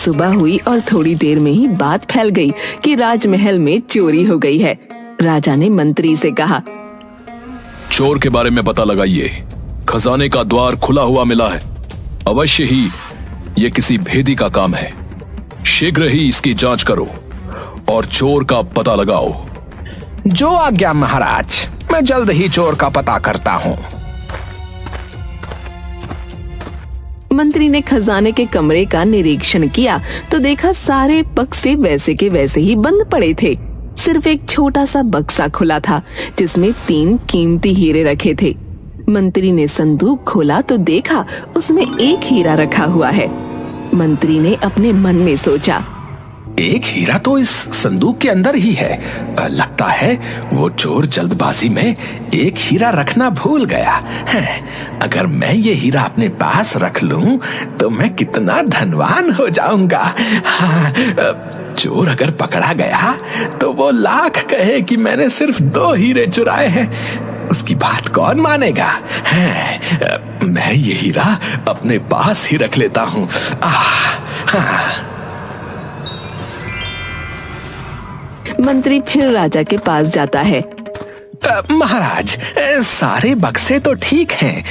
सुबह हुई और थोड़ी देर में ही बात फैल गई कि राजमहल में चोरी हो गई है। राजा ने मंत्री से कहा, चोर के बारे में पता लगाइए। खजाने का द्वार खुला हुआ मिला है। अवश्य ही ये किसी भेदी का काम है। शीघ्र ही इसकी जांच करो और चोर का पता लगाओ। जो आज्ञा महाराज, मैं जल्द ही चोर का पता करता हूँ। मंत्री ने खजाने के कमरे का निरीक्षण किया तो देखा सारे बक्से वैसे के वैसे ही बंद पड़े थे। सिर्फ एक छोटा सा बक्सा खुला था जिसमें 3 कीमती हीरे रखे थे। मंत्री ने संदूक खोला तो देखा उसमें एक हीरा रखा हुआ है। मंत्री ने अपने मन में सोचा, एक हीरा तो इस संदूक के अंदर ही है। लगता है वो चोर जल्दबाजी में एक हीरा रखना भूल गया है। अगर मैं ये हीरा अपने पास रख लूं तो मैं कितना धनवान हो जाऊंगा। हाँ, चोर अगर पकड़ा गया तो वो लाख कहे कि मैंने सिर्फ 2 हीरे चुराए हैं। उसकी बात कौन मानेगा। मैं ये हीरा अपने पास ही रख लेता हूँ। मंत्री फिर राजा के पास जाता है। महाराज, सारे बक्से तो ठीक हैं,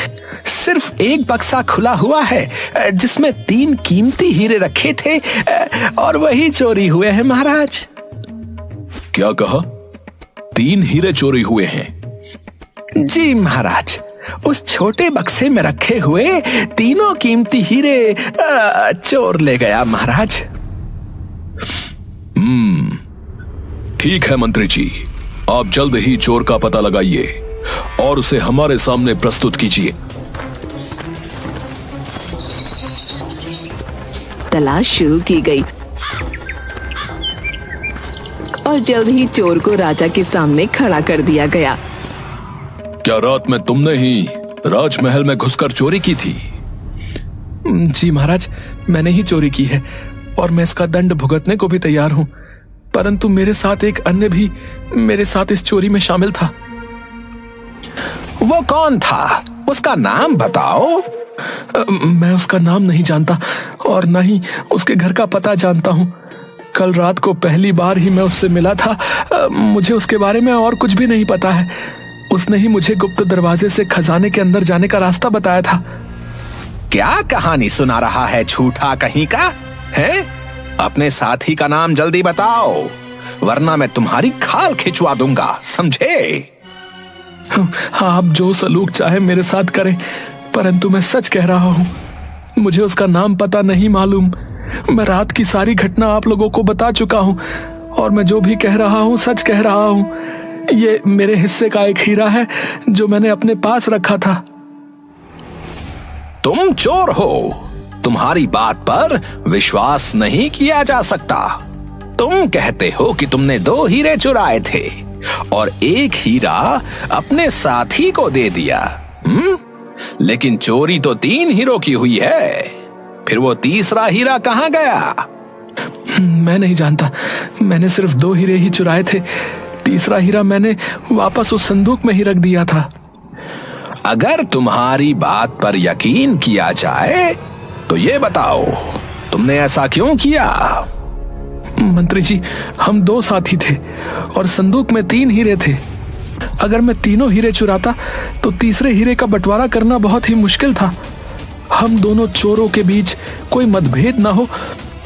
सिर्फ एक बक्सा खुला हुआ है जिसमें 3 कीमती हीरे रखे थे और वही चोरी हुए हैं महाराज। क्या कहा? 3 हीरे चोरी हुए हैं? जी महाराज, उस छोटे बक्से में रखे हुए तीनों कीमती हीरे चोर ले गया महाराज। ठीक है मंत्री जी, आप जल्द ही चोर का पता लगाइए और उसे हमारे सामने प्रस्तुत कीजिए। तलाश शुरू की गई और जल्द ही चोर को राजा के सामने खड़ा कर दिया गया। क्या रात में तुमने ही राजमहल में घुसकर चोरी की थी? जी महाराज, मैंने ही चोरी की है और मैं इसका दंड भुगतने को भी तैयार हूँ। परंतु मेरे साथ एक अन्य भी मेरे साथ इस चोरी में शामिल था। वो कौन था? उसका नाम बताओ। मैं उसका नाम नहीं जानता और न ही उसके घर का पता जानता हूँ। कल रात को पहली बार ही मैं उससे मिला था। मुझे उसके बारे में और कुछ भी नहीं पता है। उसने ही मुझे गुप्त दरवाजे से खजाने के अंदर जाने का रास्ता बताया था। क्या कहानी सुना रहा है झूठा कहीं का है? अपने साथी का नाम जल्दी बताओ, वरना मैं तुम्हारी खाल खिंचवा दूंगा, समझे? आप जो सलूक चाहे मेरे साथ करें, परंतु मैं सच कह रहा हूँ, मुझे उसका नाम पता नहीं मालूम। मैं रात की सारी घटना आप लोगों को बता चुका हूँ और मैं जो भी कह रहा हूँ सच कह रहा हूँ। ये मेरे हिस्से का एक हीरा है जो मैंने अपने पास रखा था। तुम चोर हो, तुम्हारी बात पर विश्वास नहीं किया जा सकता। तुम कहते हो कि तुमने 2 हीरे चुराए थे और एक हीरा अपने साथी को दे दिया। लेकिन चोरी तो 3 हीरों की हुई है। फिर वो तीसरा हीरा कहाँ गया? मैं नहीं जानता, मैंने सिर्फ 2 हीरे ही चुराए थे। तीसरा हीरा मैंने वापस उस संदूक में ही रख दिया था। अगर तुम्हारी बात पर यकीन किया जाए तो ये बताओ, तुमने ऐसा क्यों किया? मंत्री जी, हम 2 साथी थे और संदूक में 3 हीरे थे। अगर मैं तीनों हीरे चुराता तो तीसरे हीरे का बंटवारा करना बहुत ही मुश्किल था। हम दोनों चोरों के बीच कोई मतभेद ना हो,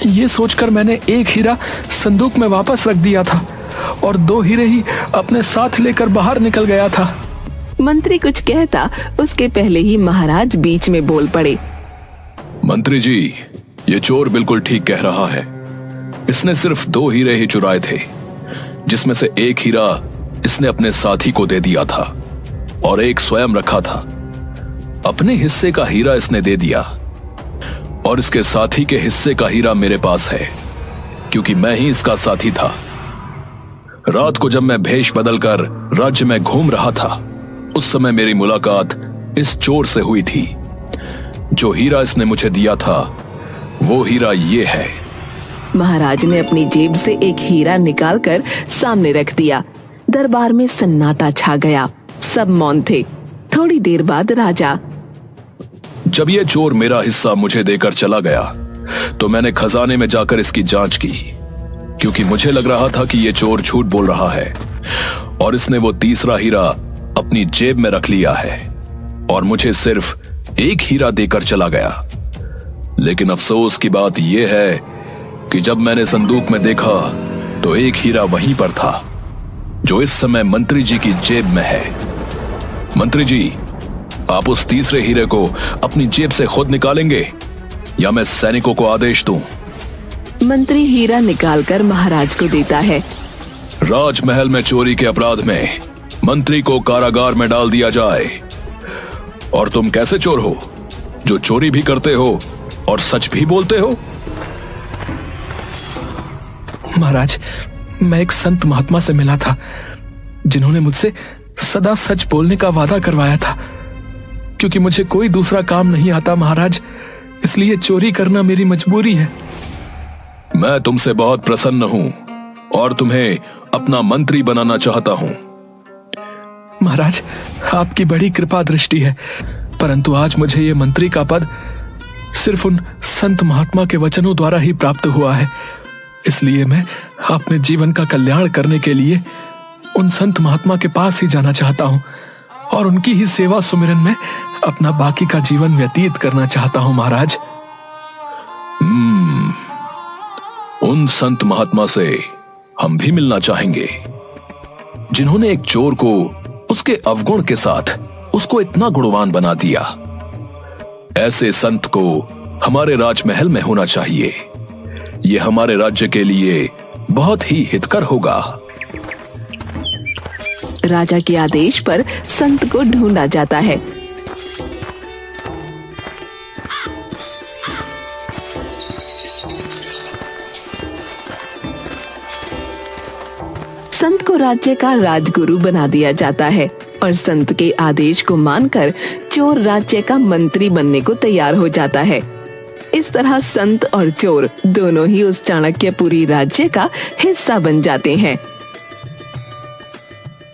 ये सोचकर मैंने एक हीरा संदूक में वापस रख दिया था और 2 हीरे ही अपने साथ लेकर बाहर निकल गया था। मंत्री कुछ कहता उसके पहले ही महाराज बीच में बोल पड़े। मंत्री जी, ये चोर बिल्कुल ठीक कह रहा है। इसने सिर्फ 2 हीरे ही चुराए थे, जिसमें से एक हीरा इसने अपने साथी को दे दिया था और एक स्वयं रखा था। अपने हिस्से का हीरा इसने दे दिया और इसके साथी के हिस्से का हीरा मेरे पास है, क्योंकि मैं ही इसका साथी था। रात को जब मैं भेष बदलकर राज्य में घूम रहा था, उस समय मेरी मुलाकात इस चोर से हुई थी। जो हीरा इसने मुझे दिया था वो हीरा ये है। महाराज ने अपनी जेब से एक हीरा निकालकर सामने रख दिया। दरबार में सन्नाटा छा गया, सब मौन थे। थोड़ी देर बाद राजा, जब ये चोर मेरा हिस्सा मुझे देकर चला गया तो मैंने खजाने में जाकर इसकी जांच की, क्योंकि मुझे लग रहा था कि यह चोर झूठ बोल रहा है और इसने वो तीसरा हीरा अपनी जेब में रख लिया है और मुझे सिर्फ एक हीरा देकर चला गया। लेकिन अफसोस की बात यह है कि जब मैंने संदूक में देखा तो एक हीरा वहीं पर था जो इस समय मंत्री जी की जेब में है। मंत्री जी, आप उस तीसरे हीरे को अपनी जेब से खुद निकालेंगे या मैं सैनिकों को आदेश दूं? मंत्री हीरा निकालकर महाराज को देता है। राजमहल में चोरी के अपराध में मंत्री को कारागार में डाल दिया जाए। और तुम कैसे चोर हो जो चोरी भी करते हो और सच भी बोलते हो? महाराज, मैं एक संत महात्मा से मिला था जिन्होंने मुझसे सदा सच बोलने का वादा करवाया था। क्योंकि मुझे कोई दूसरा काम नहीं आता महाराज, इसलिए चोरी करना मेरी मजबूरी है। मैं तुमसे बहुत प्रसन्न हूं और तुम्हें अपना मंत्री बनाना चाहता हूं। महाराज, आपकी बड़ी कृपा दृष्टि है, परंतु आज मुझे यह मंत्री का पद सिर्फ उन संत महात्मा के वचनों द्वारा ही प्राप्त हुआ है। इसलिए मैं अपने जीवन का कल्याण करने के लिए उन संत महात्मा के पास ही जाना चाहता हूं और उनकी ही सेवा सुमिरन में अपना बाकी का जीवन व्यतीत करना चाहता हूं महाराज। उन संत महात्मा से हम भी मिलना चाहेंगे जिन्होंने एक चोर को उसके अवगुण के साथ उसको इतना गुणवान बना दिया। ऐसे संत को हमारे राजमहल में होना चाहिए। यह हमारे राज्य के लिए बहुत ही हितकर होगा। राजा के आदेश पर संत को ढूंढा जाता है। संत को राज्य का राजगुरु बना दिया जाता है और संत के आदेश को मानकर चोर राज्य का मंत्री बनने को तैयार हो जाता है। इस तरह संत और चोर दोनों ही उस चाणक्यपुरी राज्य का हिस्सा बन जाते हैं।